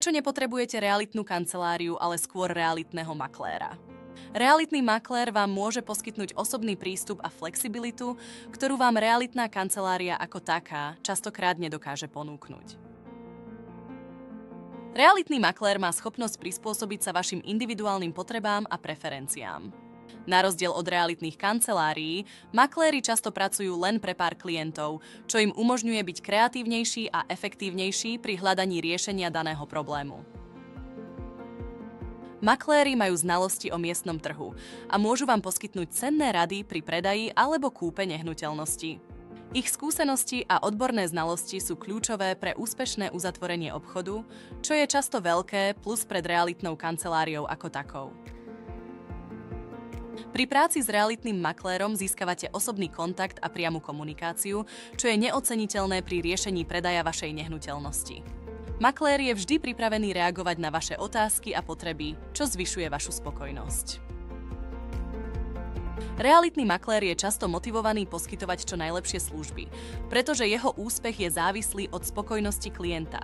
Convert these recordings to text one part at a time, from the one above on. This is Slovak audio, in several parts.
Prečo nepotrebujete realitnú kanceláriu, ale skôr realitného makléra? Realitný maklér vám môže poskytnúť osobný prístup a flexibilitu, ktorú vám realitná kancelária ako taká častokrát nedokáže ponúknuť. Realitný maklér má schopnosť prispôsobiť sa vašim individuálnym potrebám a preferenciám. Na rozdiel od realitných kancelárií, makléri často pracujú len pre pár klientov, čo im umožňuje byť kreatívnejší a efektívnejší pri hľadaní riešenia daného problému. Makléri majú znalosti o miestnom trhu a môžu vám poskytnúť cenné rady pri predaji alebo kúpe nehnuteľnosti. Ich skúsenosti a odborné znalosti sú kľúčové pre úspešné uzatvorenie obchodu, čo je často veľké plus pred realitnou kanceláriou ako takou. Pri práci s realitným maklérom získavate osobný kontakt a priamu komunikáciu, čo je neoceniteľné pri riešení predaja vašej nehnuteľnosti. Maklér je vždy pripravený reagovať na vaše otázky a potreby, čo zvyšuje vašu spokojnosť. Realitný maklér je často motivovaný poskytovať čo najlepšie služby, pretože jeho úspech je závislý od spokojnosti klienta.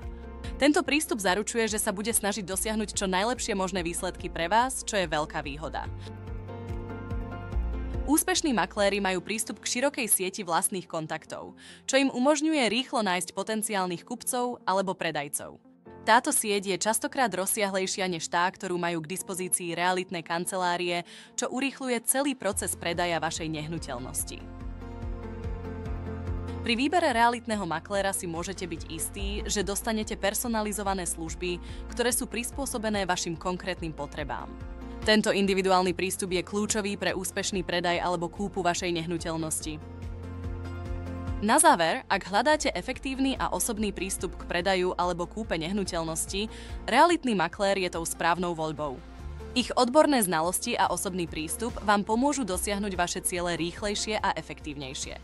Tento prístup zaručuje, že sa bude snažiť dosiahnuť čo najlepšie možné výsledky pre vás, čo je veľká výhoda. Úspešní makléri majú prístup k širokej sieti vlastných kontaktov, čo im umožňuje rýchlo nájsť potenciálnych kupcov alebo predajcov. Táto sieť je častokrát rozsiahlejšia než tá, ktorú majú k dispozícii realitné kancelárie, čo urýchľuje celý proces predaja vašej nehnuteľnosti. Pri výbere realitného makléra si môžete byť istí, že dostanete personalizované služby, ktoré sú prispôsobené vašim konkrétnym potrebám. Tento individuálny prístup je kľúčový pre úspešný predaj alebo kúpu vašej nehnuteľnosti. Na záver, ak hľadáte efektívny a osobný prístup k predaju alebo kúpe nehnuteľnosti, realitný maklér je tou správnou voľbou. Ich odborné znalosti a osobný prístup vám pomôžu dosiahnuť vaše ciele rýchlejšie a efektívnejšie.